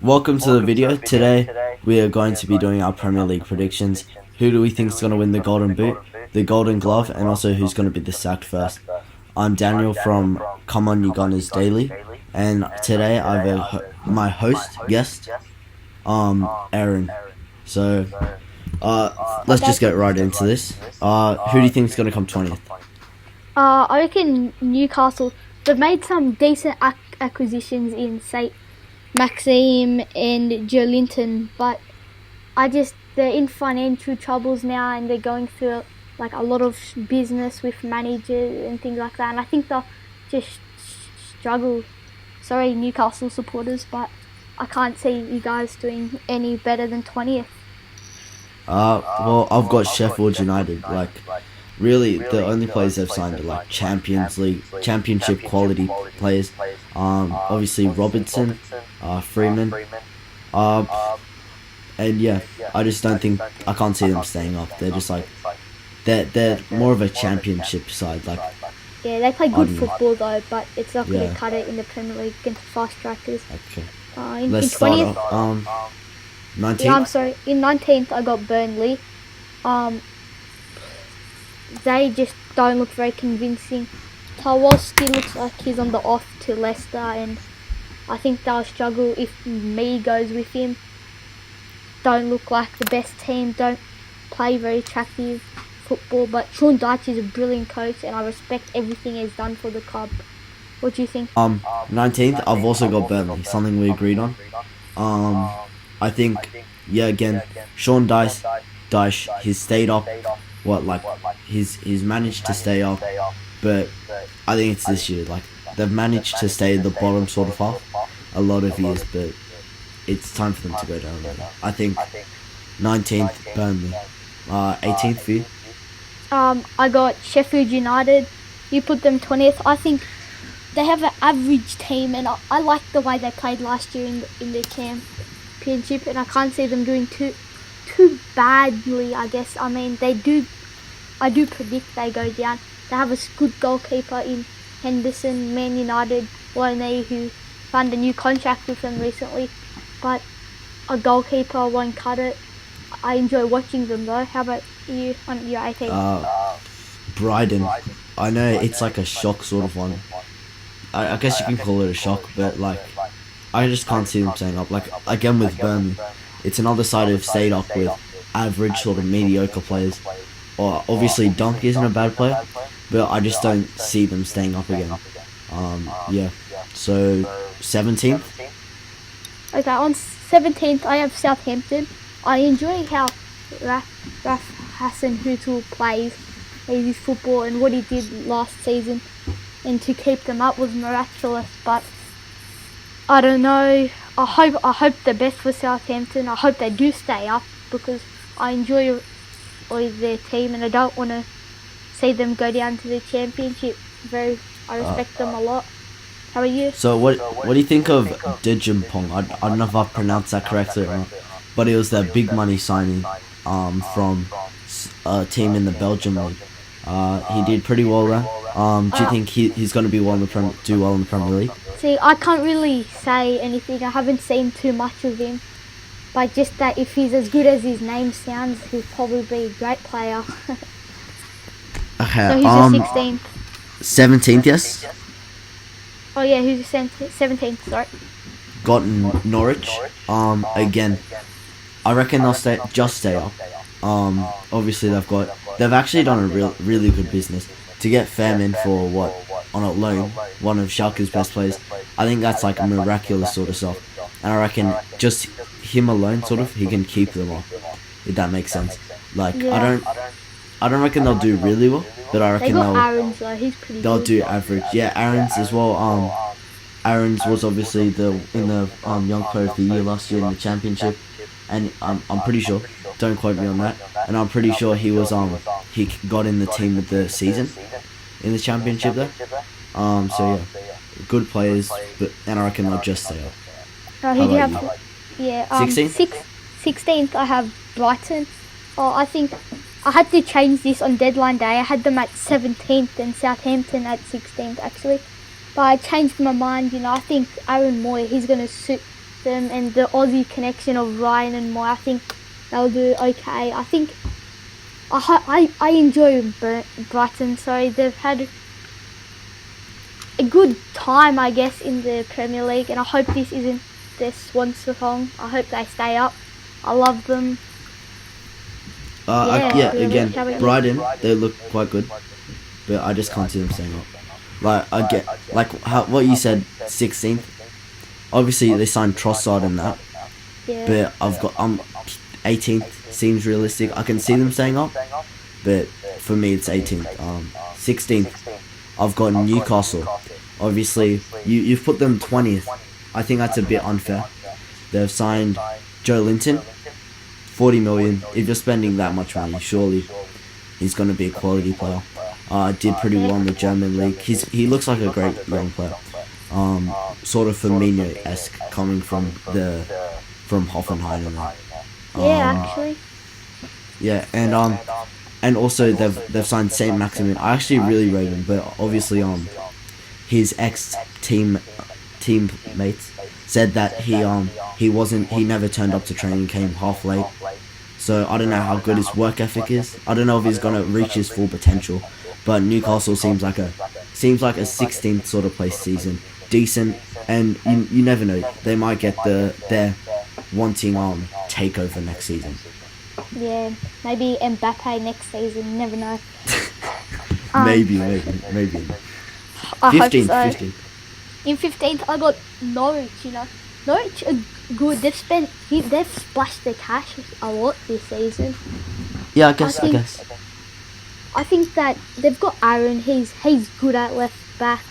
Welcome to the video. Today we are going to be doing our Premier League predictions. Who do we think is going to win the Golden Boot, the Golden Glove, and also who's going to be the sacked first. I'm Daniel from Come On You Gunners Daily, and today I have my guest, Eren. So, let's just get right into this. Who do you think is going to come 20th? I reckon Newcastle. They've made some decent acquisitions in, say, Maxime and Joe Linton, but they're in financial troubles now, and they're going through like a lot of business with managers and things like that, and I think they'll just struggle. Sorry, Newcastle supporters, but I can't see you guys doing any better than 20th. Well, I've got Sheffield United. Really, the only players they've signed are like championship quality players. Obviously Robertson, Freeman, and yeah, I just don't think I can't see them staying up. They're just like they're more of a championship side. Yeah, they play good football though, but it's not going to cut it in the Premier League against fast strikers. Okay. Let's start 19th. Yeah, I'm sorry. In 19th, I got Burnley. They just don't look very convincing. Tawoski looks like he's on the off to Leicester, and I think they'll struggle if Me goes with him. Don't look like the best team, don't play very attractive football, but Sean Dyche is a brilliant coach, and I respect everything he's done for the club. What do you think? 19th, I've also got Burnley, something we agreed on. I think, again, Sean Dyche, he's stayed up. He's managed to stay up, but I think it's this year. They've managed to stay at the bottom sort of half a lot of years, but it's time for them to go down. I think 19th Burnley, 18th for you. I got Sheffield United. You put them 20th. I think they have an average team, and I like the way they played last year in the championship, and I can't see them doing too badly, I guess. I mean, I do predict they go down. They have a good goalkeeper in Henderson. Man United, Loney, who signed a new contract with them recently, but a goalkeeper won't cut it. I enjoy watching them though. How about you on your 18th? Brighton. I know it's like a shock sort of one. I guess you can call it a shock, but I just can't see them staying up. Again with Burnley, it's another side who've stayed up with average sort of mediocre players. Or obviously Dunk isn't a bad player, but I just don't see them staying up again. So 17th. Okay, on 17th I have Southampton. I enjoy how Raf Hassan Hutel plays his football, and what he did last season, and to keep them up was miraculous. But I don't know. I hope the best for Southampton. I hope they do stay up, because I enjoy their team, and I don't want to see them go down to the championship. I respect them a lot. How are you? So what do you think of Dijimpong? I don't know if I pronounced that correctly or not, but it was that big money signing from a team in the Belgium league. He did pretty well there. Do you think he's going to be do well in the Premier League? See, I can't really say anything. I haven't seen too much of him. But just that if he's as good as his name sounds, he'll probably be a great player. Okay, so who's your 16th? 17th, yes? Oh yeah, who's your 17th, sorry. Got Norwich. Again, I reckon they'll stay up. Obviously they've actually done a really good business to get Fairman for on a loan, one of Schalke's best players. I think that's like a miraculous sort of stuff, and I reckon just him alone sort of he can keep them up, if that makes sense. I don't reckon they'll do really well, but I reckon Aaron's though, he's pretty they'll good. do average. Yeah, Aaron's as well. Aaron's was obviously in the Young Player of the Year last year in the championship, and I'm pretty sure, don't quote me on that, and I'm pretty sure he got in the team of the season in the championship there. So yeah, good players, and I reckon they'll just stay up. Who do you have? Yeah, 16th I have Brighton. I think I had to change this on deadline day. I had them at 17th and Southampton at 16th actually. But I changed my mind, I think Aaron Moy, he's going to suit system and the Aussie connection of Ryan and Moy, I think they'll do okay. I think I enjoy Brighton. So they've had a good time, I guess, in the Premier League, and I hope this isn't their swan song. I hope they stay up. I love them. Yeah, really. again, How about you? Brighton, they look quite good, but I just can't see them staying up. Like, I get, like, what you said, 16th. Obviously, they signed Trossard and that, Yeah. but 18th seems realistic. I can see them staying up, but for me, it's 18th. 16th, I've got Newcastle. Obviously, you've put them 20th. I think that's a bit unfair. They've signed Joe Linton, 40 million. If you're spending that much money, surely he's going to be a quality player. Did pretty well in the German league. He looks like a great young player. Sort of Firmino-esque, coming from Hoffenheim and that. Actually. Yeah, and also they've signed Saint Maximin. I actually really rate him, but obviously his teammates said that he never turned up to training, came half late. So I don't know how good his work ethic is. I don't know if he's gonna reach his full potential. But Newcastle seems like a 16th sort of place season, decent, and you never know, they might get their wanting takeover next season. Yeah, maybe Mbappe next season. You never know. Maybe. I 15th, hope so. 15th. In 15th, I got Norwich. Norwich are good. They've splashed their cash a lot this season. Yeah, I guess. I think that they've got Eren. He's good at left back.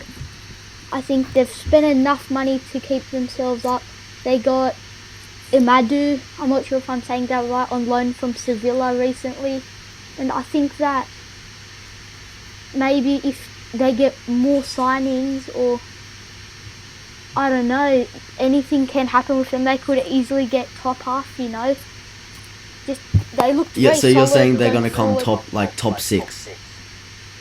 I think they've spent enough money to keep themselves up. They got Imadu, I'm not sure if I'm saying that right, on loan from Sevilla recently. And I think that maybe if they get more signings, or I don't know, anything can happen with them. They could easily get top half, Just they look Yeah, very so you're solid saying they're going gonna come forward. top 6,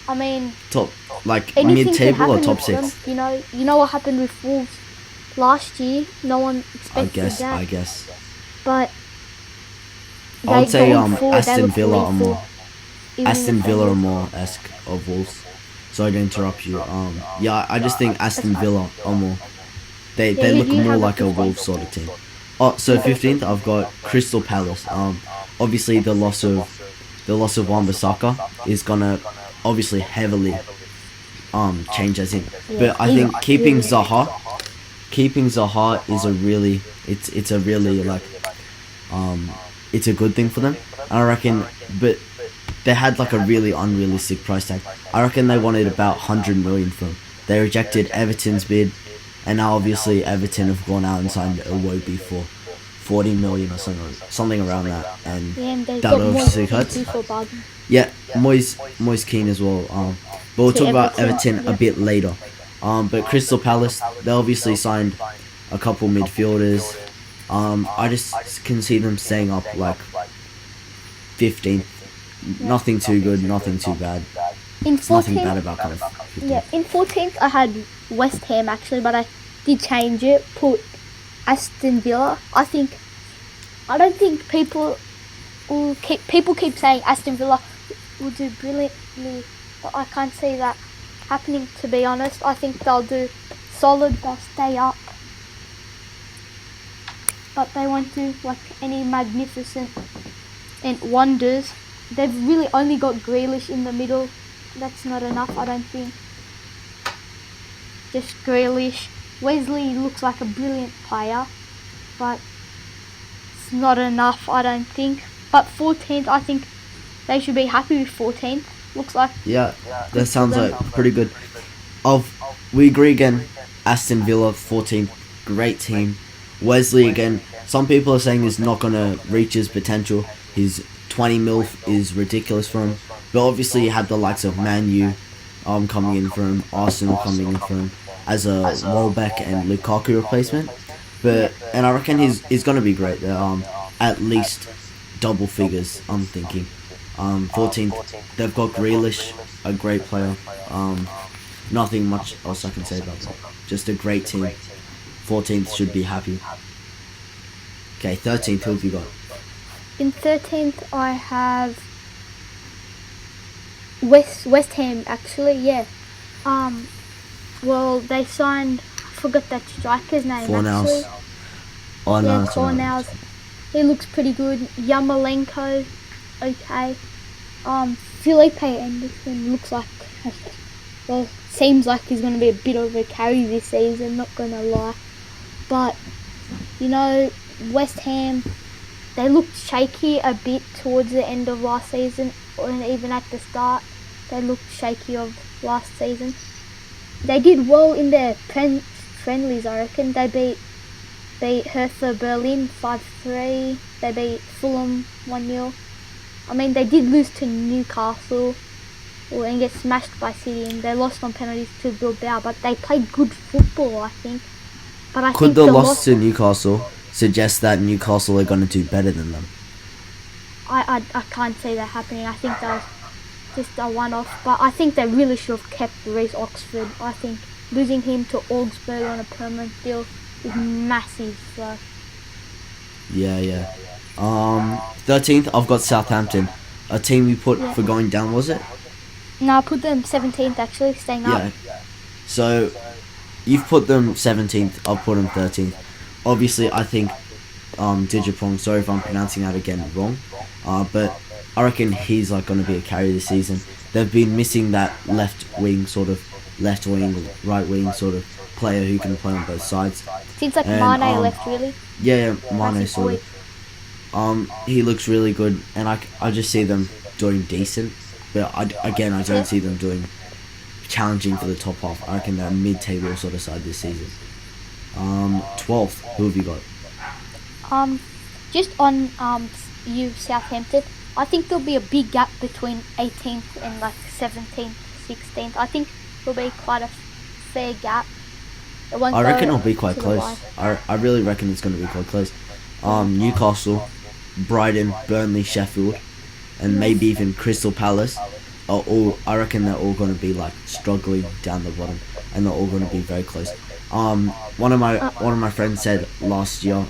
I mean, top like anything mid-table can or happen top with 6? them. You know what happened with Wolves last year. No one expected that. I guess. But I would say going forward, they Aston look Villa are lethal, more even Aston if they Villa are lose. more esque of Wolves. Sorry to interrupt you. Yeah, I just think Aston Villa are more. They who look do you more have like at a 15th? Wolves sort of team. Oh, so 15th I've got Crystal Palace. Obviously the loss of Wan-Bissaka is gonna obviously heavily change as in. But I think keeping Zaha is a really it's a really like it's a good thing for them. I reckon, but they had like a really unrealistic price tag. I reckon they wanted about 100 million for him. They rejected Everton's bid, and now obviously Everton have gone out and signed Iwobi for 40 million or something around that, and And they that got obviously more hurts. for bargain. Yeah, Moyes keen as well. But we'll To talk about Everton, Everton a bit later. But Crystal Palace, they obviously signed a couple midfielders. I just can see them staying up like 15th. Nothing too good, nothing too bad. In There's nothing 14th, bad about kind of 15th. yeah, in 14th I had West Ham actually, but I did change it. Put Aston Villa. I don't think people keep saying Aston Villa will do brilliantly, but I can't see that happening, to be honest. I think they'll do solid. They'll stay up, but they won't do like any magnificent and wonders. They've really only got Grealish in the middle. That's not enough, I don't think. Just Grealish. Wesley looks like a brilliant player, but it's not enough, I don't think. But 14th, I think they should be happy with 14th. Looks like Yeah, that sounds like pretty good. We agree again. Aston Villa 14th, great team. Wesley again. Some people are saying he's not gonna reach his potential. His 20 mil is ridiculous for him. But obviously you have the likes of Man U coming in for him, Arsenal coming in for him as a Welbeck and Lukaku replacement. And I reckon he's gonna be great there. At least double figures, I'm thinking. 14th, they've got Grealish, a great player. Nothing much else I can say about that. Just a great team. 14th should be happy. Okay, 13th. Who have you got? In 13th, I have West Ham. Actually, yeah. Well, they signed. I forgot that striker's name actually. Fornals. Oh no, Yeah, that's not. Cornell's. He looks pretty good. Yamalenko, okay. Felipe Anderson looks like, well, seems like he's going to be a bit of a carry this season, not going to lie. But, you know, West Ham, they looked shaky a bit towards the end of last season, and even at the start, they looked shaky of last season. They did well in their friendlies, I reckon. They beat Hertha Berlin 5-3. They beat Fulham 1-0. I mean, they did lose to Newcastle and get smashed by City, and they lost on penalties to Bilbao, but they played good football, I think. But I Could think the loss to Newcastle suggest that Newcastle are going to do better than them? I can't see that happening. I think that was just a one-off, but I think they really should have kept Reece Oxford. I think losing him to Augsburg on a permanent deal is massive. So. Yeah. 13th, I've got Southampton, a team we put for going down, was it? No, I put them 17th actually, staying up. Yeah. So, you've put them 17th, I've put them 13th. Obviously, I think Digipong, sorry if I'm pronouncing that again wrong, but I reckon he's like going to be a carry this season. They've been missing that left wing, right wing sort of player who can play on both sides. Seems like Mane left, really. Yeah, Mane sort of. He looks really good, and I just see them doing decent, but I don't see them doing challenging for the top half. I reckon they're a mid-table sort of side this season. 12th, who have you got? Just on you Southampton, I think there'll be a big gap between 18th and like 17th, 16th. I think there'll be quite a fair gap. I reckon it'll be quite close. I really reckon it's going to be quite close. Newcastle, Brighton, Burnley, Sheffield, and maybe even Crystal Palace are all. I reckon they're all going to be like struggling down the bottom, and they're all going to be very close. One of my friends said last year,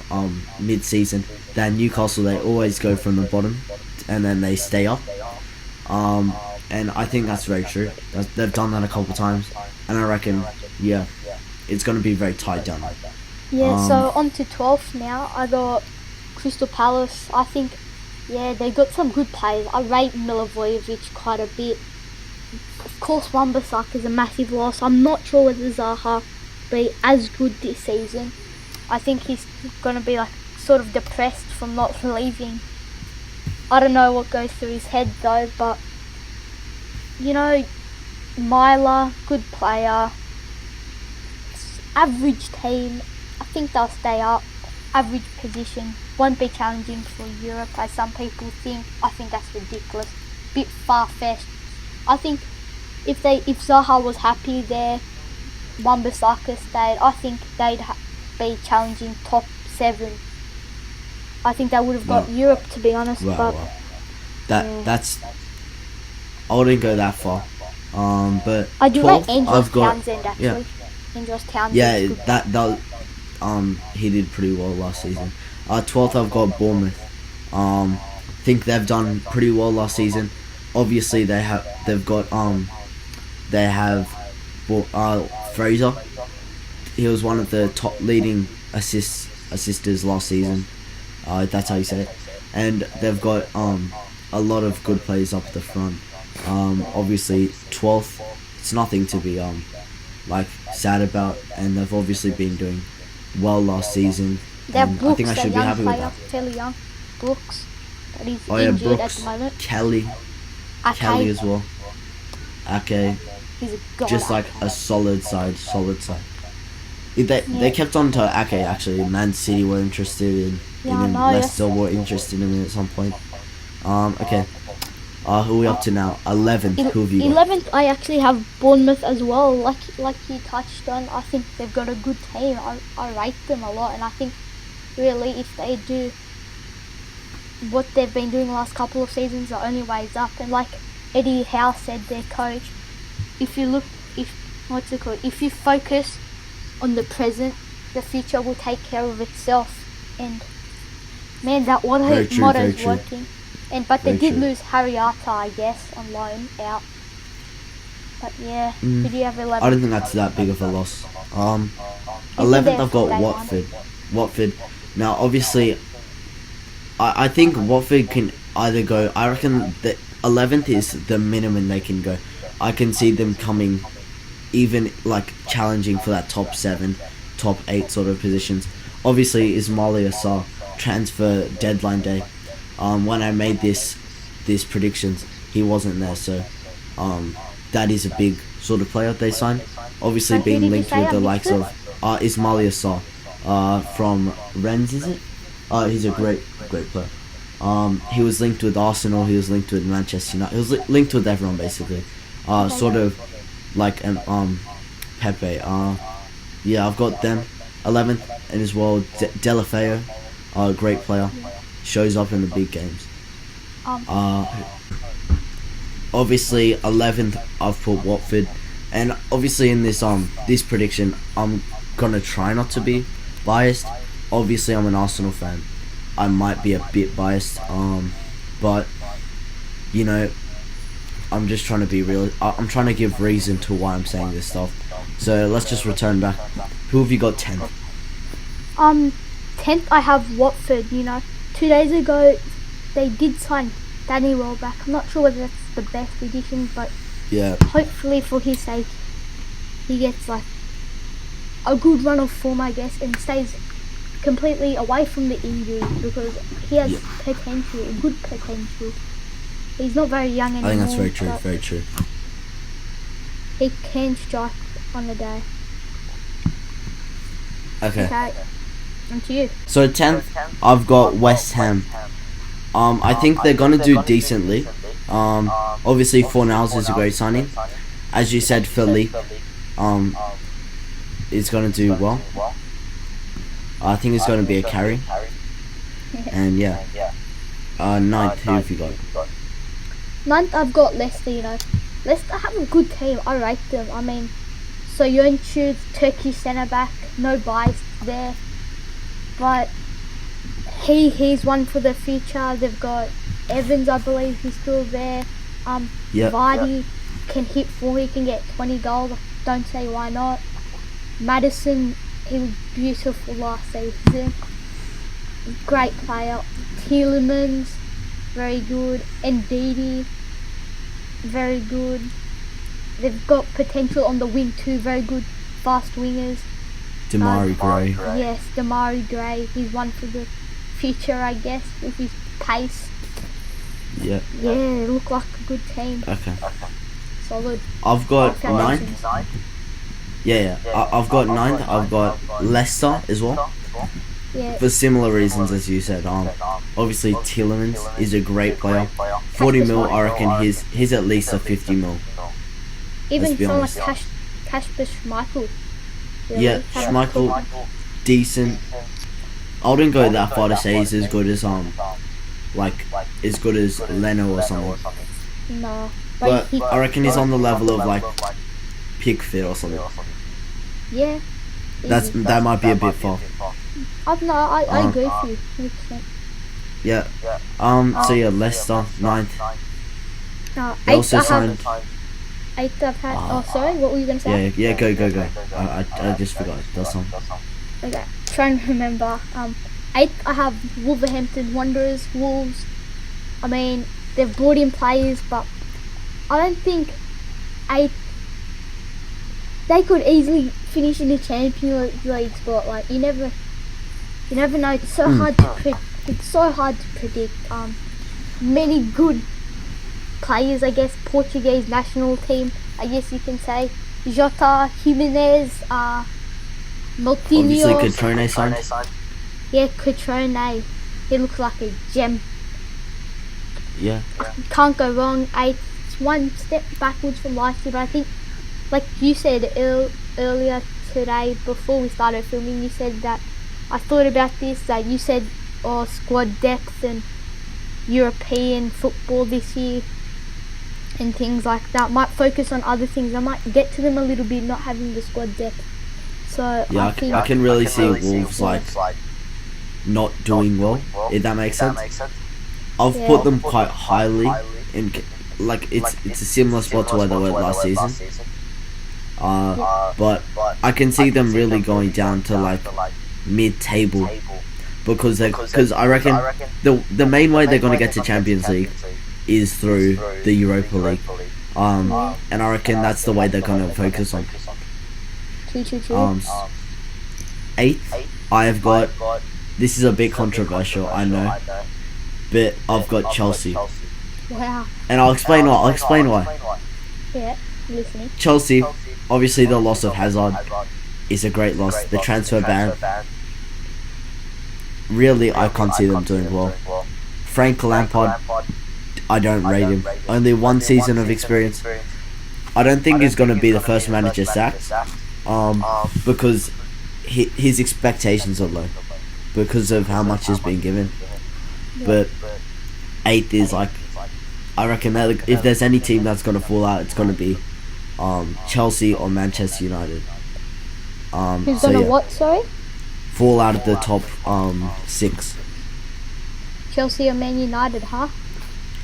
mid-season, that Newcastle, they always go from the bottom, and then they stay up. And I think that's very true. They've done that a couple times, and I reckon, yeah, it's going to be very tight down there. Yeah, so on to 12th now. I got Crystal Palace. I think, yeah, they got some good players. I rate Milivojevic quite a bit. Of course, Wan-Bissaka is a massive loss. I'm not sure whether Zaha will be as good this season. I think he's going to be like sort of depressed from not leaving. I don't know what goes through his head though, but you know, Myla, good player. Average team. I think they'll stay up. Average position. Won't be challenging for Europe as some people think. I think that's ridiculous. Bit far-fetched. I think if Zaha was happy there, Wan-Bissaka stayed, I think they'd be challenging top 7. I think they would have got Europe, to be honest. That's. I wouldn't go that far. But I do 12th, like Andros Townsend actually. Yeah. Andros Townsend. Yeah, that he did pretty well last season. 12th, I've got Bournemouth. Think they've done pretty well last season. Obviously, they have Fraser. He was one of the top leading assisters last season. That's how you say it. And they've got a lot of good players up the front. Obviously 12th, it's nothing to be like sad about, and they've obviously been doing well last season. They're Brooks, I think I should be happy with that. Fairly young. Brooks, but he's injured Brooks, at the moment. Kelly as well. Ake. He's a god. Just like a solid side. They kept on to Ake actually. Man City were interested in him. Leicester were interested in him at some point. Okay. Who are we up to now? 11th. Who have you got? 11th, I actually have Bournemouth as well. Like you touched on, I think they've got a good team. I rate them a lot, and I think really if they do what they've been doing the last couple of seasons, the only way is up. And like Eddie Howe said, their coach, if you focus on the present, the future will take care of itself. And Man, that auto Very true, motto very is true. working. But they Very did true. lose Harriata, I guess, on loan out. But yeah, Mm, who do you have I 11? don't think that's that big of a loss. You put 11th them I've from got day one. Watford. Watford. Now, obviously, I think Watford can either go. I reckon that 11th is the minimum they can go. I can see them coming, even like challenging for that top 7, top 8 sort of positions. Obviously, Ismail Assar transfer deadline day. When I made this predictions, he wasn't there, so that is a big sort of player they signed. Obviously, So who being did you linked say? with I the missed likes it. of Ismail Assar from Rennes, is it? He's a great player. He was linked with Arsenal. He was linked with Manchester United. He was linked with everyone basically. Sort of like Pepe. Yeah, I've got them 11th, and as well Delafeo, great player, shows up in the big games. Um, Obviously 11th I've put Watford, and obviously in this prediction I'm gonna try not to be biased. Obviously I'm an Arsenal fan. I might be a bit biased, but you know, I'm just trying to be real. I'm trying to give reason to why I'm saying this stuff. So let's just return back. Who have you got 10th? 10th I have Watford. 2 days ago they did sign Danny Welbeck. I'm not sure whether that's the best addition, but Yeah, hopefully for his sake he gets like a good run of form, I guess, and stays completely away from the injury because he has potential, good potential. He's not very young anymore. I think that's very true. but Very true. He can strike on the day. Okay. Okay, on to you. So 10th, I've got West Ham. I think they're gonna do decently. Obviously Fornals is a great signing. As you said, Philippe, is gonna do well. I think it's gonna be a carry. And yeah, 9th, who have you got? 9th, I've got Leicester. Leicester have a good team. I rate them. I mean, Soyuncu, Turkish centre back, no bias there, but he's one for the future. They've got Evans, I believe, he's still there. Vardy can hit 4. He can get 20 goals. Don't say why not. Madison, he was beautiful last season. Great player. Tielemans, very good. Ndidi, very good. They've got potential on the wing too. Very good fast wingers. Damari Gray. Yes, Damari Gray. He's one for the future, I guess, with his pace. Yeah. Yeah, they look like a good team. Okay. Solid. I've got Okay. 9th. Yeah. I've got 9th. I've got Leicester as well. Yeah. For similar reasons as you said. Obviously Tielemans is a great player. 40 mil. I reckon he's at least a 50 mil. Even let's be someone like honest. Kasper Schmeichel. Yeah, Schmeichel, decent. I wouldn't go that far to say he's as good as as good as Leno or something. No. But I reckon he's on the level of like Pickford or something. Yeah. That might be a bit far. I agree with you. 100%. Yeah. So yeah, Leicester 9th. They 8th also I signed. have 8th I've had. Oh, sorry. What were you gonna say? Yeah. Go. I just forgot. That's some. Okay. Trying to remember. 8th I have Wolverhampton Wanderers. Wolves. I mean, they've brought in players, but I don't think 8th. They could easily finish in the Champions League spot. Like you never know. It's so hard to It's so hard to predict. Many good players, I guess. Portuguese national team, I guess you can say. Jota, Jimenez, Moutinho. Obviously, Catrone signed. Yeah, Catrone. He looks like a gem. Yeah. Can't go wrong. 8th. It's one step backwards from last year, but I think, like you said earlier today, before we started filming, you said that I thought about this. That you said, squad depth and European football this year and things like that. Might focus on other things. I might get to them a little bit, not having the squad depth. So Yeah, I can really see Wolves like not doing well if that makes sense. I've Yeah. put them quite highly in, like it's a similar spot to where they were last season. But I can see them really going down to like mid-table because I reckon the main way they're gonna get to Champions League is through the Europa League. And I reckon that's the way they're gonna focus on. True. Eighth, I have got. This is a bit controversial, I know, but I've got Chelsea, Wow. and I'll explain why. Yeah. Listening. Chelsea, obviously, the loss of Hazard is a great loss. The transfer ban, really, I can't see them doing well. Frank Lampard, I don't rate him. Only one season of experience. I don't think he's going to be the first manager sacked, because his expectations are low because of how much is being given. But eighth is like, I reckon that if there's any team that's going to fall out, it's going to be Chelsea or Manchester United. Who's gonna what? Sorry. Fall out of the top 6. Chelsea or Man United, huh?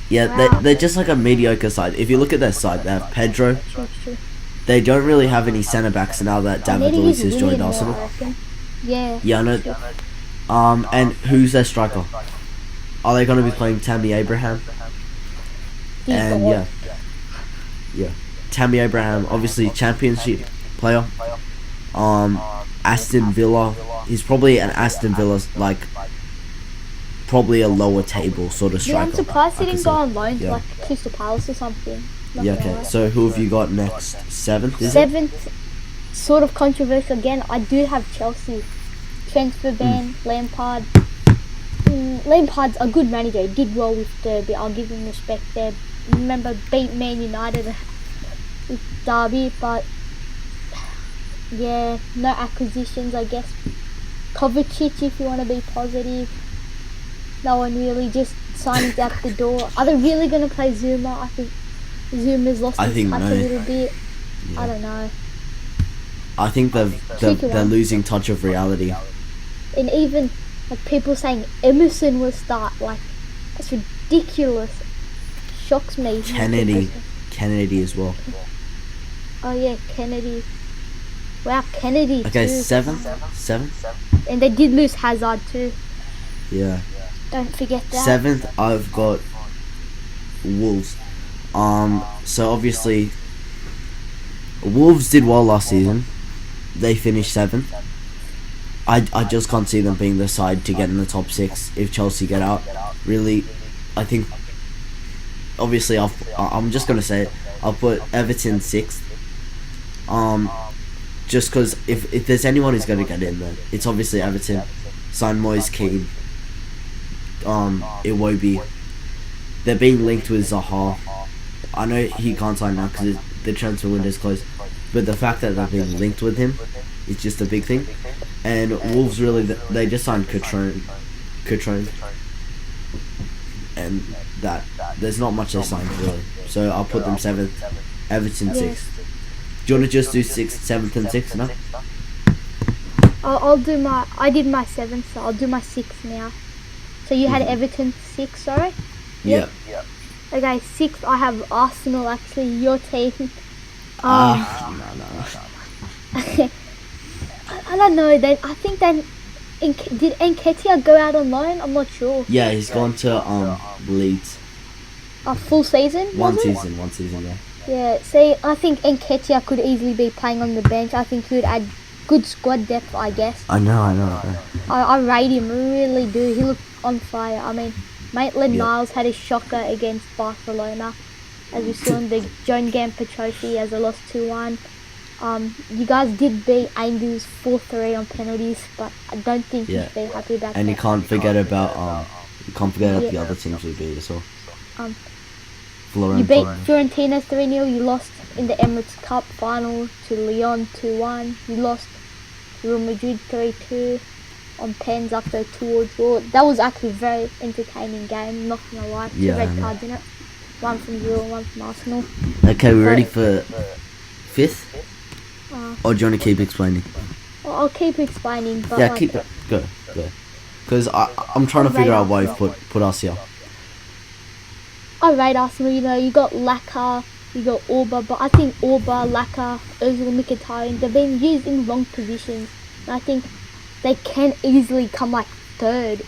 Yeah, Wow. they're just like a mediocre side. If you look at their side, they have Pedro. True. They don't really have any centre backs now that David Luiz has joined Arsenal. Yeah. Yeah, I know. And who's their striker? Are they going to be playing Tammy Abraham? And yeah, Tammy Abraham, obviously championship player. Aston Villa. He's probably an Aston Villa, like probably a lower table sort of striker. I'm surprised he didn't go on loan to Yeah. like Crystal Palace or something. Not Yeah, gonna okay. lie. So who have you got next? Seventh, is it? Seventh, sort of controversial again. I do have Chelsea. Transfer ban, Lampard. Lampard's a good manager. He did well with Derby. I'll give him respect there. Remember, beat Man United with Derby, but yeah, no acquisitions, I guess. Kovacic, if you want to be positive. No one really, just signings out the door. Are they really going to play Zuma? I think Zuma's lost his touch a little bit. Yeah. I don't know. I think they're losing touch of reality. And even like people saying Emerson will start, like that's ridiculous. Shocks me. Kennedy as well. Oh yeah, Kennedy. Wow, Kennedy. Okay, too. seventh. And they did lose Hazard too. Yeah. Don't forget that. Seventh, I've got Wolves. So obviously, Wolves did well last season. They finished 7th. I just can't see them being the side to get in the top 6 if Chelsea get out. Really, I think. Obviously, I'm just gonna say it. I'll put Everton 6th. Just because if there's anyone who's gonna get in there, it's obviously Everton. Sign Moise Keane. Iwobi. They're being linked with Zaha. I know he can't sign now because the transfer window's closed, but the fact that they're being linked with him is just a big thing. And Wolves really, they just signed Cotrone, and that there's not much they signed really. So I'll put them 7th, Everton 6th. Do you want to just do 6th, 7th, and 6th now? I'll do my. I did my 7th, so I'll do my 6th now. So you had Everton 6, sorry? Yeah. Okay, 6th I have Arsenal, actually, your team. No. I don't know, I think then, did Nketiah go out on loan? I'm not sure. Yeah, he's gone to Leeds. A full season? One was it? season, yeah. Yeah, see, I think Nketiah could easily be playing on the bench. I think he would add good squad depth, I guess. I know. I rate him, really do. He looked on fire. I mean, Maitland-Niles had a shocker against Barcelona, as we saw in the Joan Gamper Trophy as a loss 2-1. You guys did beat Angels 4-3 on penalties, but I don't think you should be happy about And that. you can't forget about the other teams we beat as well. You beat Fiorentina 3-0. You lost in the Emirates Cup final to Lyon 2-1. You lost to Real Madrid 3-2 on pens after a 2-2 draw. That was actually a very entertaining game, not gonna lie. Two red cards in it. One from Real, one from Arsenal. Okay, we're ready for 5th? Or do you want to keep explaining? Well, I'll keep explaining, but Yeah, like, keep it. Go. Because I'm trying to figure out why you've put us here. I rate Arsenal. You got Laka, you got Orba, but I think Orba, Laka, Ozil, Mkhitaryan, they've been used in wrong positions. And I think they can easily come like third.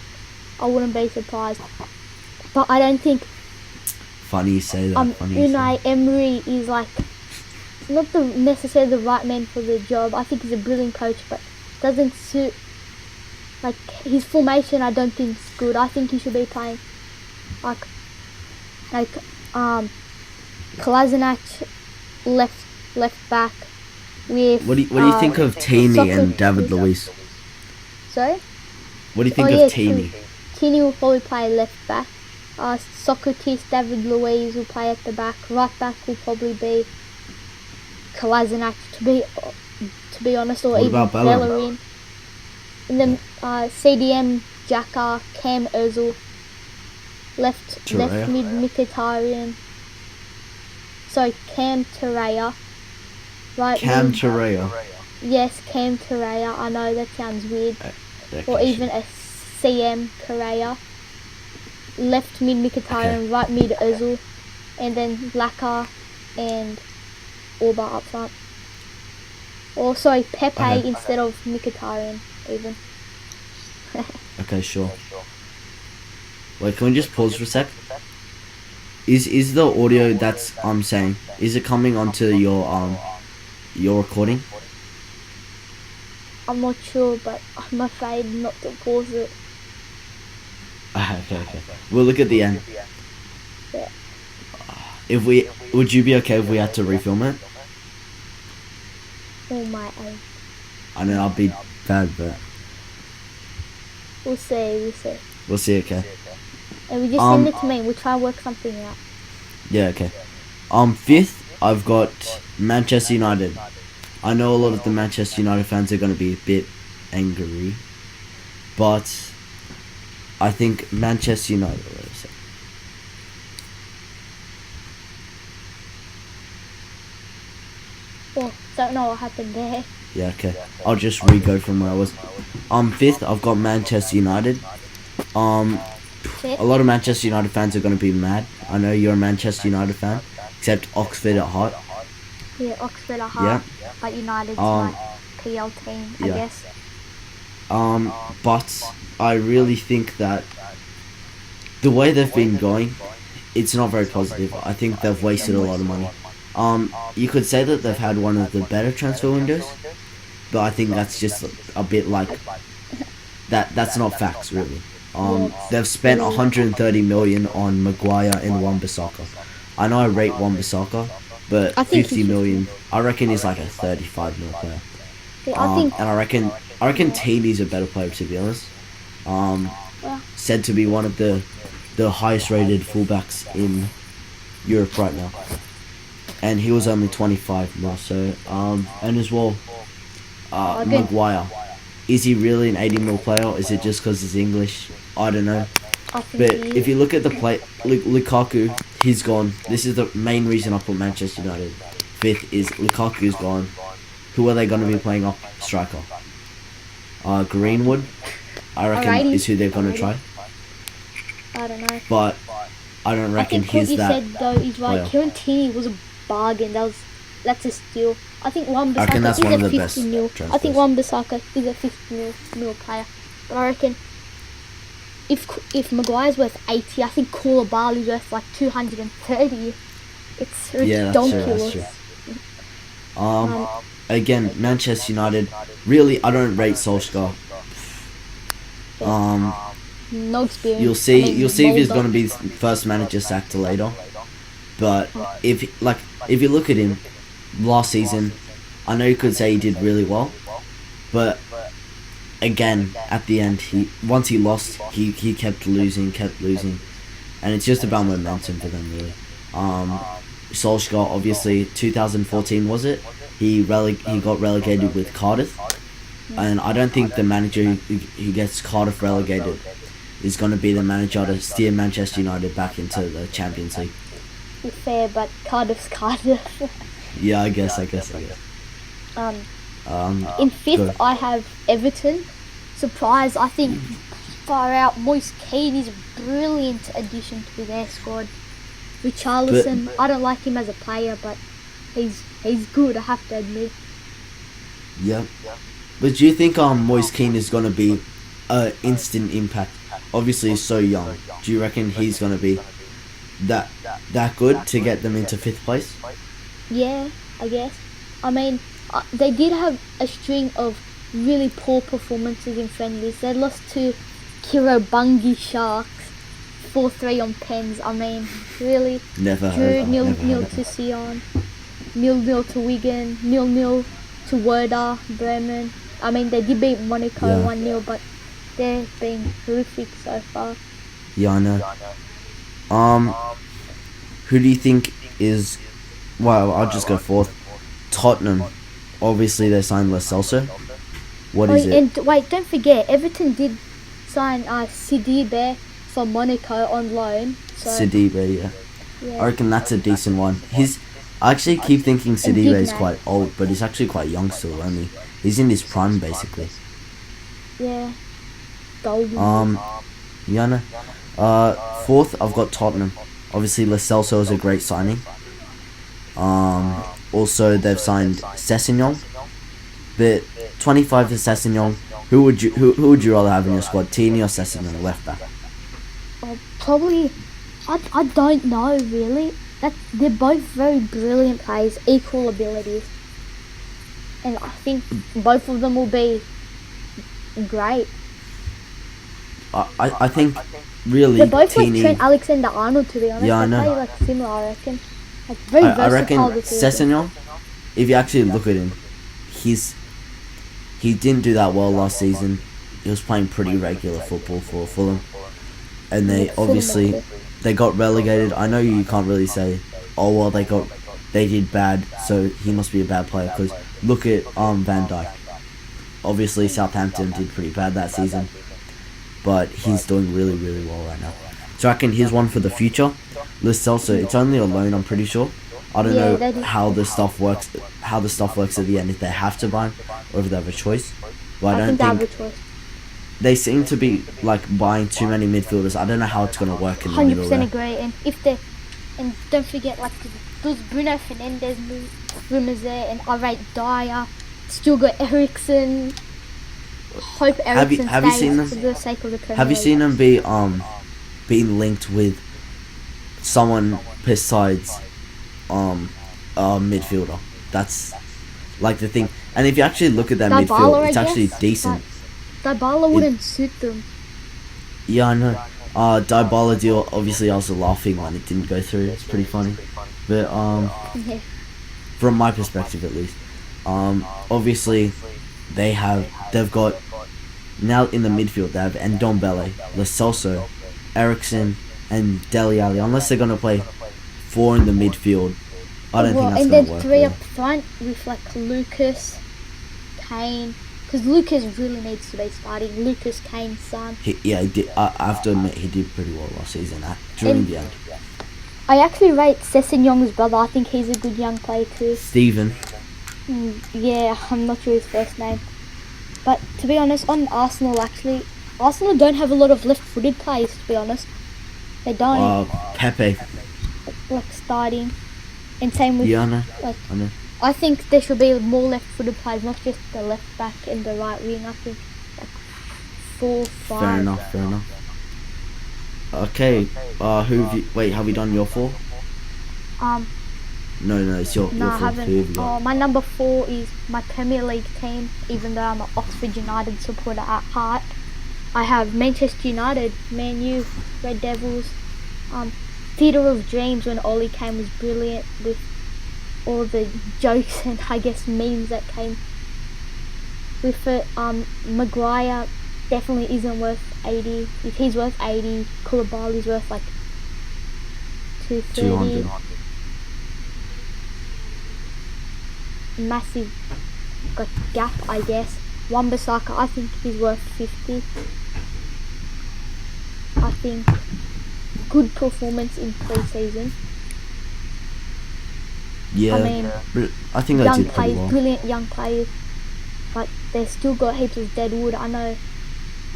I wouldn't be surprised. But I don't think Funny you say that. Unai Emery is like not necessarily the right man for the job. I think he's a brilliant coach, but doesn't suit like his formation. I don't think is good. I think he should be playing like Kolasinac left back with. What do you think of Tini and David Luiz? Sorry. What do you think of Tini? Tini will probably play left back. Socrates, David Luiz will play at the back. Right back will probably be Kolasinac, to be honest, or what even about Bellerin? Bellerin. And then CDM, Xhaka, Cam Ozil. Left mid Mkhitaryan. Sorry, Cam Torreira. Right. Cam Torreira. Yes, Cam Torreira. I know that sounds weird. Okay, Or even a CM Torreira. Left mid Mkhitaryan, right mid Ozil, and then Laka and Orba up front. Or sorry, Pepe instead of Mkhitaryan even. Okay, sure. Wait, can we just pause for a sec? Is the audio that's I'm saying, is it coming onto your recording? I'm not sure, but I'm afraid not to pause it. Okay. We'll look at the end. Yeah. Would you be okay if we had to refilm it? Oh my own. I know I'll be bad, but We'll see. we'll see. Okay. And we just send it to me. We'll try and work something out. Yeah. Okay. Fifth, I've got Manchester United. I know a lot of the Manchester United fans are going to be a bit angry, but I think Manchester United. Wait a sec. Oh, don't know what happened there. Yeah, okay. I'll just re-go from where I was. Fifth, I've got Manchester United. A lot of Manchester United fans are going to be mad. I know you're a Manchester United fan, except Oxford at heart. Yeah, Oxford are hard, but United's my PL team, I guess. But I really think that the way they've been going, it's not very positive. I think they've wasted a lot of money. You could say that they've had one of the better transfer windows, but I think that's just a bit like that's not facts really. They've spent 130 million on Maguire and Wan-Bissaka. I know I rate Wan-Bissaka, but 50 million, I reckon he's like a 35 mil player. And I reckon Tini's a better player, to be honest. Said to be one of the highest rated fullbacks in Europe right now. And he was only 25 mil, so and as well, Maguire. Is he really an 80 mil player, or is it just because he's English? I don't know. But if you look at the play, Lukaku, he's gone. This is the main reason I put Manchester United fifth. Is Lukaku's gone. Who are they going to be playing up striker? Greenwood, I reckon, is who they're going to try. I don't know. But I don't reckon he's that. I think what you said though is right. Kieran Tierney was a bargain. That's a steal. I think Wan-Bissaka is a 50 mil. I think Wan-Bissaka is a 50 mil player. But I reckon if Maguire's worth 80, I think Koulibaly's worth like 230. It's ridiculous. Yeah, that's true. Again, Manchester United. Really, I don't rate Solskjaer. No experience. You'll see if he's going to be first manager sacked later. But if you look at him last season, I know you could say he did really well, but again at the end, once he lost, he kept losing, and it's just about momentum for them really. Solskjaer, obviously 2014 was it? He got relegated with Cardiff, and I don't think the manager who gets Cardiff relegated is going to be the manager to steer Manchester United back into the Champions League. Fair, but Cardiff's Cardiff. Yeah, I guess. In fifth, I have Everton. Surprise! I think far out. Moise Keane is a brilliant addition to their squad. Richarlison, I don't like him as a player, but he's good, I have to admit. Yeah. But do you think Moise Keane is gonna be a instant impact? Obviously, he's so young. Do you reckon he's gonna be that good to get them into 5th place? Yeah, I guess. I mean, they did have a string of really poor performances in friendlies. They lost to Kiribati Sharks 4-3 on pens. I mean, really. Never Drew heard. 0-0 to Sion, 0-0 to Wigan, 0-0 to Werder Bremen. I mean, they did beat Monaco 1-0, but they've been horrific so far. Yeah, I know. Who do you think is? Well, I'll just go 4th. Tottenham. Obviously, they signed Lo Celso. What is it? And wait, don't forget, Everton did sign Sidibe from Monaco on loan. So, Sidibe, yeah. I reckon that's a decent one. I actually keep thinking Sidibe is quite old, but he's actually quite young still. He's in his prime basically. Yeah. Golden. Yeah, no. 4th, I've got Tottenham. Obviously, Lo Celso is a great signing. Also, they've signed Sessegnon. But 25 to Sessegnon. Who would you rather have in your squad, Tini or Sessegnon, left back? Probably, I don't know really. They're both very brilliant players, equal abilities, and I think both of them will be great. I think really they're both Tini, like Trent Alexander-Arnold, to be honest. Yeah, I know. They play like similar, I reckon. Like very versatile. I reckon Sessegnon, if you actually look at him, he didn't do that well last season. He was playing pretty regular football for Fulham, and they obviously they got relegated. I know you can't really say, oh well, they did bad, so he must be a bad player. Because look at Van Dijk. Obviously, Southampton did pretty bad that season, but he's doing really, really well right now. So I reckon here's one for the future. Lo Celso, it's only a loan, I'm pretty sure. I don't know how the stuff works. How the stuff works at the end, if they have to buy him or if they have a choice. But I don't think they seem to be like buying too many midfielders. I don't know how it's gonna work in the middle there. 100% agree. And don't forget, like, there's Bruno Fernandes rumours there, and I rate Dyer. Still got Ericsson. Hope Ericsson stays for the sake of the Premier League. Have you seen him being linked with someone besides a midfielder? That's like the thing. And if you actually look at that midfield, it's actually decent. Dybala wouldn't suit them. Yeah, I know. Dybala deal, obviously I was laughing when it didn't go through. It's pretty funny. But from my perspective at least, obviously they've got now in the midfield they have Ndombele, Lo Celso, Ericsson and Dele Alli. Unless they're gonna play 4 in the midfield, I don't think that's gonna work. And then 3 up front with like Lucas, Kane, because Lucas really needs to be starting. Lucas, Kane, Son. He did. I have to admit, he did pretty well last season during the end. I actually rate Sessegnon's brother. I think he's a good young player too. Steven. Yeah, I'm not sure his first name. But to be honest, on Arsenal don't have a lot of left-footed players, to be honest. They don't. Pepe. Like starting. And same with... Yeah, I know. I know. I think there should be more left-footed players, not just the left back and the right wing. I think like 4, 5. Fair enough. Okay. Have you done your 4? No, it's your 4. No, I haven't. My number 4 is my Premier League team, even though I'm an Oxford United supporter at heart. I have Manchester United, Man U, Red Devils. Theatre of Dreams when Ollie came was brilliant with all the jokes and I guess memes that came with it. Maguire definitely isn't worth 80. If he's worth 80, Koulibaly's worth like 230. 200. Massive gap, I guess. Wan-Bissaka, I think he's worth 50. I think good performance in pre-season. Yeah, I mean, I think they did pretty well. Brilliant young players, but they've still got heaps of dead wood. I know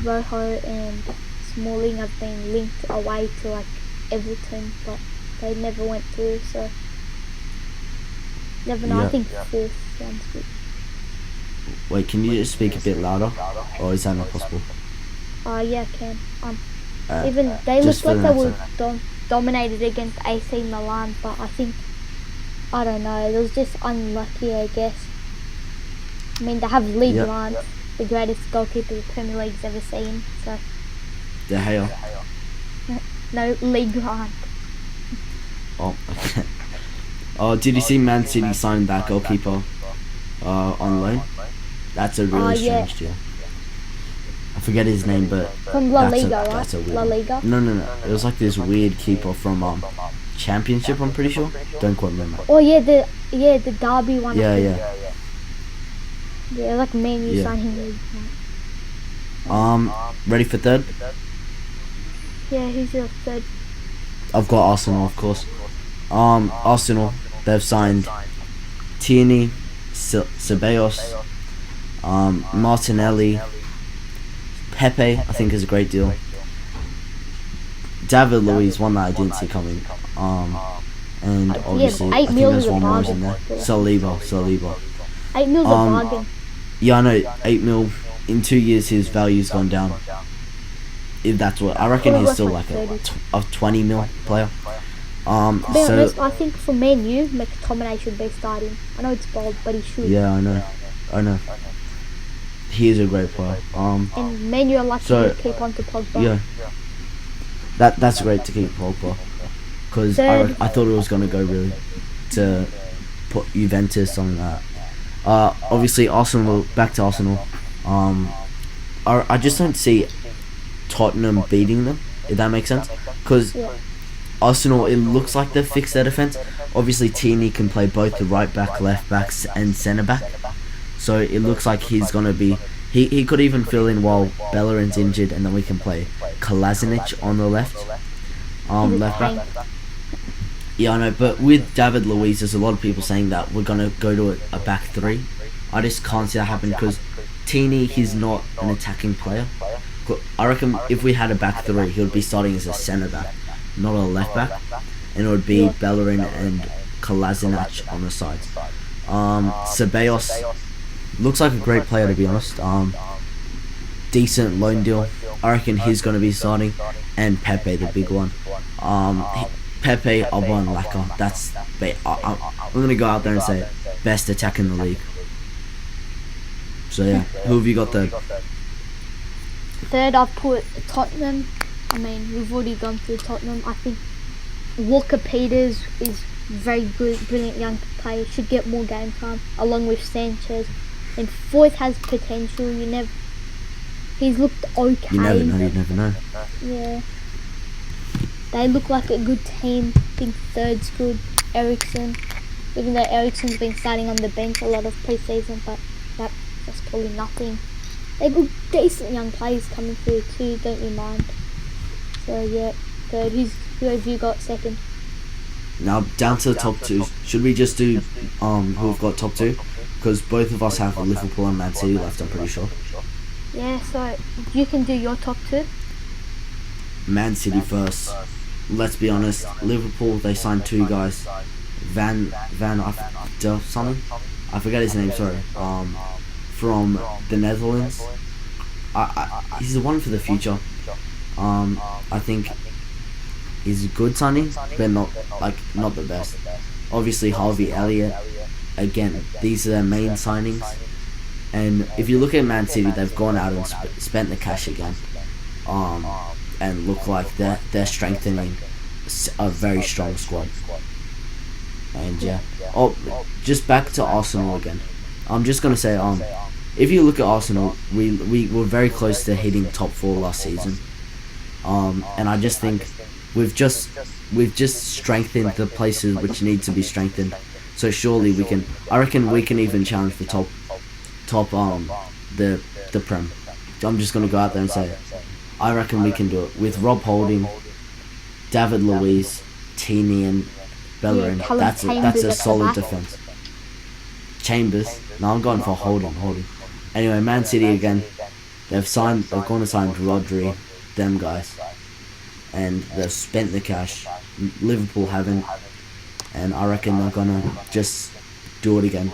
Rojo and Smalling have been linked away to like Everton, but they never went through. So never know. I Yeah. think fourth sounds good. Wait, can you just speak a bit louder, or is that not possible? Yeah, I can. Uh, Even they just looked for like the they next were dominated against AC Milan, but I think I don't know. It was just unlucky, I guess. I mean, they have Lee Yep. Grant, the greatest goalkeeper the Premier League's ever seen. So De Gea. no, Lee Grant. Oh, okay. Oh, did you see Man City sign that goalkeeper on loan? That's a really Yeah, strange deal. I forget his name, but from La Liga, right? that's a weird La one. Liga. No. It was like this weird keeper from Championship. I'm pretty sure. Don't quote me on that. Oh yeah, the Derby one. Yeah, I think. yeah, Yeah, like Man U yeah. signing Lee Grant. Ready for third? Yeah, who's your third? I've got Arsenal, of course. Arsenal. They've signed Tierney, Ceballos, Martinelli, Pepe. I think is a great deal. David Luiz, one that I didn't see coming. And obviously I 8 think mil there's is a one more in bargain. there. Saliba. 8 mil's a bargain. Yeah, I know. 8 mil in 2 years, his value's gone down. If that's what I reckon, he's still like a 20 mil player. To be honest, I think for Man U, McTominay should be starting. I know it's bold, but he should. Yeah, I know. He is a great player. And Man U are lucky So, to keep on to Pogba. Yeah, that's great to keep Pogba, because I thought it was gonna go really to put Juventus, something like that. Obviously Arsenal. Back to Arsenal. I just don't see Tottenham beating them, if that makes sense, because Arsenal, it looks like they've fixed their defense. Obviously Tierney can play both the right back, left back, and centre back, so it looks like he's gonna be. He could even fill in while Bellerin's injured, and then we can play Kolasinac on the left back. Yeah, I know, but with David Luiz, there's a lot of people saying that we're gonna go to a back three. I just can't see that happen, because Tierney, he's not an attacking player. I reckon if we had a back three, he would be starting as a centre back, not a left back, and it would be Bellerin and Kolasinac on the sides. Ceballos looks like a great player, to be honest. Decent loan deal. I reckon he's going to be starting, and Pepe, the big one. Pepe, Alban, Laka. I'm going to go out there and say it. Best attack in the league. So yeah, who have you got there? Third, I've put Tottenham. I mean, we've already gone through Tottenham. I think Walker Peters is very good, brilliant young player. Should get more game time, along with Sanchez. And fourth has potential. He's looked okay. You never know. Yeah. They look like a good team. I think third's good. Ericsson. Even though Ericsson's been starting on the bench a lot of pre-season, but that's probably nothing. They've got decent young players coming through too, don't you mind? So yeah, third. Who have you got second? Now down to the top two. Should we just do who have got top two? Because both of us have Liverpool and Man City left, I'm pretty sure. Yeah, so you can do your top two. Man City first. Let's be honest. Liverpool, they signed 2 guys. Van something. I forget his name. Sorry. From the Netherlands. He's the one for the future. I think he's a good signing, but not the best. Obviously Harvey Elliott. Again, these are their main signings. And if you look at Man City, they've gone out and spent the cash again. And look like they're strengthening a very strong squad. And yeah. Just back to Arsenal again. I'm just gonna say, if you look at Arsenal, we were very close to hitting top 4 last season. And I just think we've just strengthened the places which need to be strengthened. So surely we can. I reckon we can even challenge for top the Prem. I'm just gonna go out there and say it. I reckon we can do it with Rob Holding, David Luiz, Tierney, and Bellerin. That's a solid defense. Chambers. No, I'm going for Holding. Anyway, Man City again. They've gone and signed Rodri, them guys, and they've spent the cash. Liverpool haven't, and I reckon they're gonna just do it again.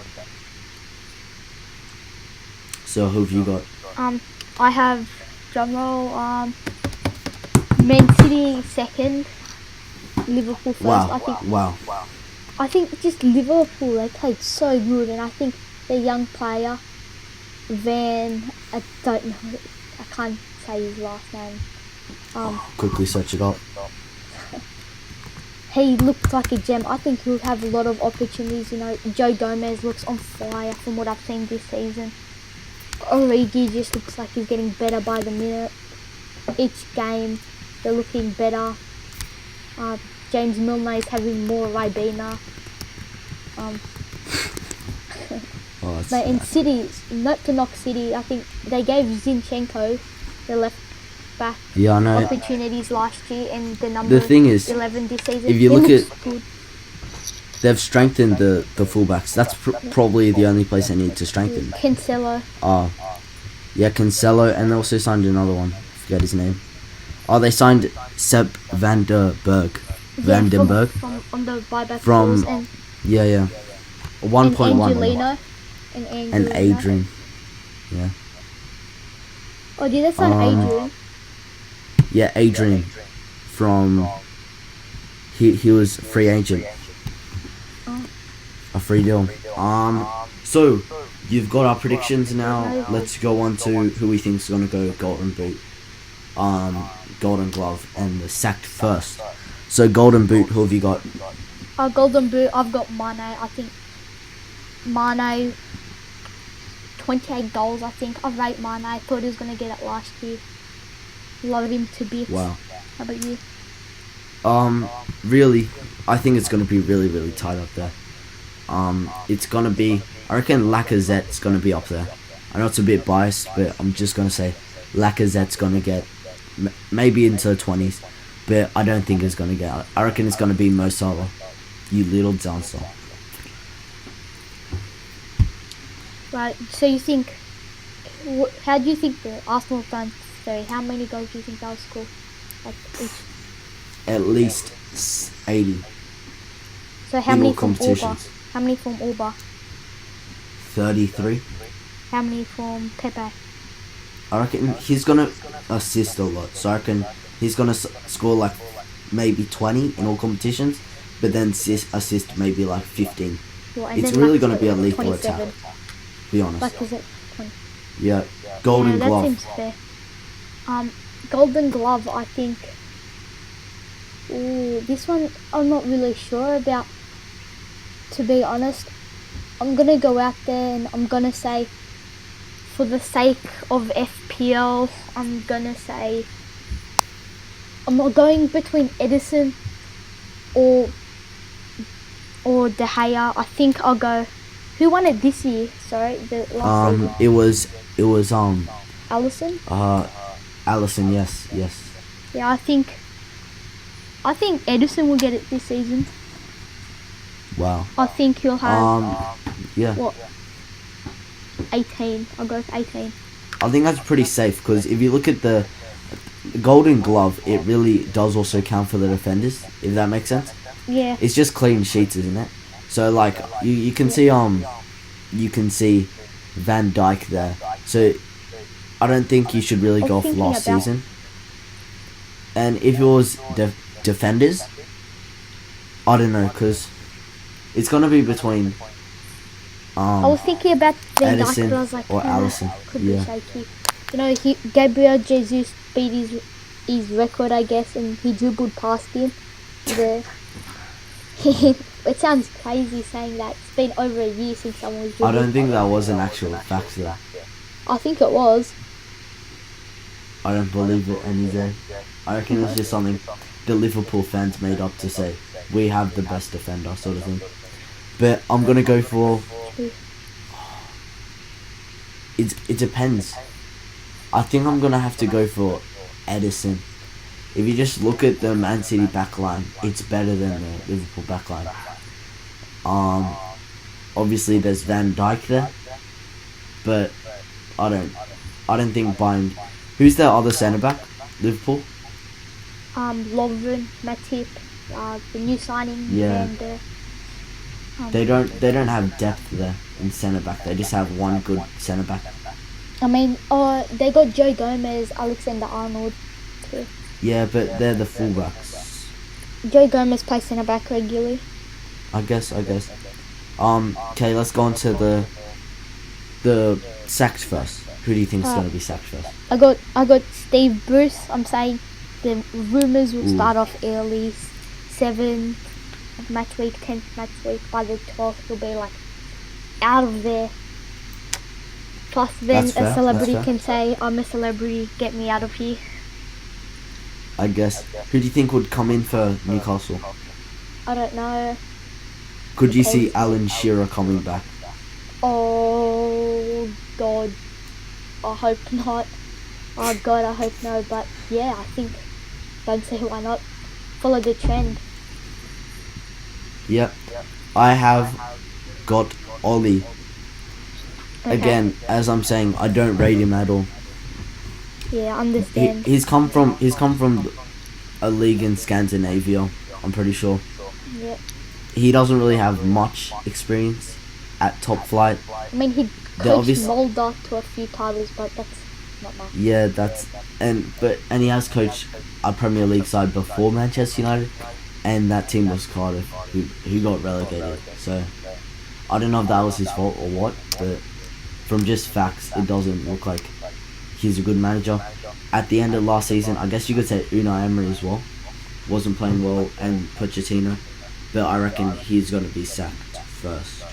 So who have you got? I have drumroll. Man City second, Liverpool first. Wow, I think just Liverpool, they played so good, and I think the young player I don't know, I can't say his last name. Quickly search it up. He looks like a gem. I think he'll have a lot of opportunities. Joe Gomez looks on fire from what I've seen this season. Origi just looks like he's getting better by the minute. Each game, they're looking better. James Milner is having more Ribena. But in City, not to knock City, I think they gave Zinchenko, the left back, Yeah, I know. opportunities last year, and the number The thing is, 11 this season. if you He look looks at- good. They've strengthened the fullbacks. That's probably the only place they need to strengthen. Cancelo. Yeah, Cancelo, and they also signed another one. I forget his name. They signed Sepp van der Berg. Van den Berg. From on the buyback From- clause, and Yeah. 1.1. Angelino. And Adrian. Yeah. Oh, did they sign Adrian? Yeah, Adrian. From. He was free agent. Oh. A free deal. So you've got our predictions now. Let's go on to who we think's gonna go Golden Boot, Golden Glove, and the sacked first. So Golden Boot, who have you got? Golden Boot, I've got Mane. I think Mane, 28 goals, I think. I rate Mane. I thought he was going to get it last year. Loved him to bits. Wow. How about you? Really, I think it's gonna be really, really tight up there. It's gonna be. I reckon Lacazette's gonna be up there. I know it's a bit biased, but I'm just gonna say Lacazette's gonna get maybe into the 20s, but I don't think it's gonna get. I reckon it's gonna be Mo Salah. You little dancer. Right, so you think... How do you think the Arsenal fans... Sorry, how many goals do you think they'll score? Like each? At least 80 So how in many all from Alba? competitions. How many from Alba? 33. How many from Pepe? I reckon he's gonna assist a lot. So I reckon he's gonna score like maybe 20 in all competitions, but then assist maybe like 15. Well, and It's then really like gonna be a lethal 27. attack. Be honest. Like, is it 20? Yeah, Golden Yeah, Glove. that seems fair. Golden Glove, I think. Ooh, this one I'm not really sure about. To be honest, I'm gonna go out there and I'm gonna say, for the sake of FPL, I'm gonna say I'm not going between Edison or De Gea. I think I'll go. Who won it this year? Sorry, the last season. It was Allison. Allison. Yes. Yeah, I think Edison will get it this season. Wow. I think he'll have Yeah. what, 18. I'll go with 18. I think that's pretty safe because if you look at the Golden Glove, it really does also count for the defenders. If that makes sense. Yeah. It's just clean sheets, isn't it? So like you can see Van Dijk there. So I don't think you should really go off last season. And if it was defenders, I don't know, because it's gonna be between I was thinking about Van Dijk, Edison but I was like, or Allison. could Yeah. be shaky. Gabriel Jesus beat his record, I guess, and he dribbled past him. It sounds crazy saying that. It's been over a year since someone was I dribbling. don't think that was an actual fact though. I think it was. I don't believe it any day. I reckon it was just something the Liverpool fans made up to say we have the best defender sort of thing. But I'm gonna go for. It depends. I think I'm gonna have to go for Edison. If you just look at the Man City backline, it's better than the Liverpool backline. Obviously there's Van Dijk there, but I I don't think buying. Who's their other centre back? Liverpool. Lovren, Matip, the new signing, Yeah. Van der. They don't have depth there in centre back. They just have one good centre back. I mean, they got Joe Gomez, Alexander Arnold too. Yeah, but they're the fullbacks. Joe Gomez plays centre back regularly. I guess. Okay, let's go on to the sacks first. Who do you think is going to be sacked first? I got Steve Bruce. I'm saying the rumours will start off early, 7th match week, 10th match week. By the 12th, he'll be like out of there. Plus, then That's fair, a celebrity that's fair. can say, "I'm a celebrity, get me out of here." I guess. Who do you think would come in for Newcastle? I don't know. Could you see Alan Shearer coming back? Oh God, I hope not. Oh God, I hope no. But yeah, I think. Don't see why not. Follow the trend. Yep. I have got Ollie. Okay. Again, as I'm saying, I don't rate him at all. Yeah, I understand. He's come from a league in Scandinavia. I'm pretty sure. Yeah. He doesn't really have much experience at top flight. I mean, he They're coached obvious- Mulder to a few titles, but that's not much. Yeah, and he has coached a Premier League side before Manchester United, and that team was Cardiff, who got relegated. So I don't know if that was his fault or what, but from just facts, it doesn't look like he's a good manager. At the end of last season, I guess you could say Unai Emery as well wasn't playing well, and Pochettino, but I reckon he's going to be sacked first.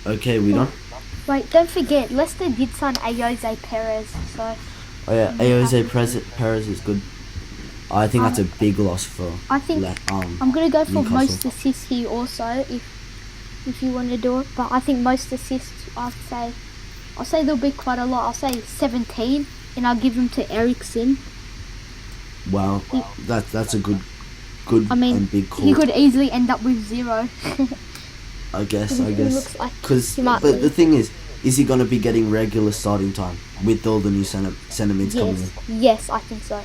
Okay, we done? Wait, don't forget, Leicester did sign Jose Perez, so Oh yeah, Jose Perez is good. I think that's a big loss for. I think I'm gonna go for Newcastle. most assists here also, if you want to do it. But I think most assists, I'll say there'll be quite a lot. I'll say 17, and I'll give them to Ericsson. Wow, that's a good I mean, and big call. he could easily end up with 0. I guess. He looks like Because he might but leave. the thing is he going to be getting regular starting time with all the new centre mids coming in? Yes, I think so.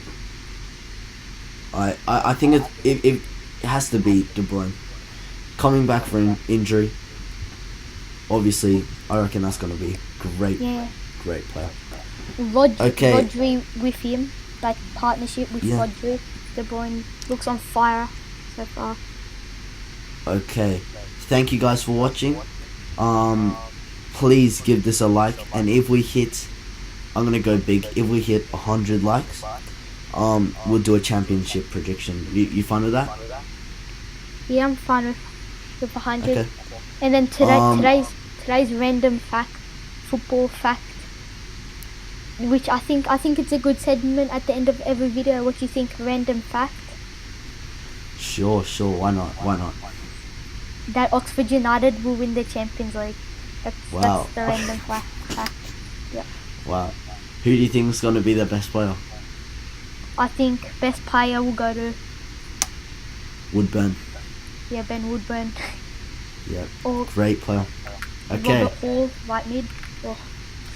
I think it has to be De Bruyne coming back from injury. Obviously, I reckon that's going to be great. Yeah. Great player. Okay. Okay. Rodri with him, like partnership with Yeah. Rodri. De Bruyne looks on fire so far. Okay, thank you guys for watching. Please give this a like, and if we hit, I'm gonna go big. If we hit 100 likes, we'll do a championship prediction. You fine with that? Yeah, I'm fine with 100. Okay. And then today's random fact, football fact, which I think it's a good segment at the end of every video. What do you think? Random fact Sure. Why not? that Oxford United will win the Champions League. Wow. That's the random fact. Yeah. Wow. Who do you think is gonna be the best player? I think best player will go to Woodburn. Ben Woodburn. Yeah. Or Great player. Okay. Robert Hall, right mid. Oh,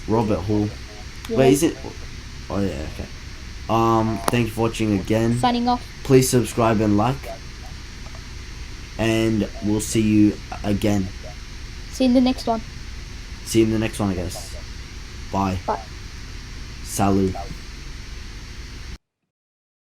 Robert Hall. yeah. Wait, is it? Oh yeah. Okay. Thank you for watching again. Signing off. Please subscribe and like, and we'll see you again. See you in the next one. See you in the next one, I guess. Bye. Bye. Salut.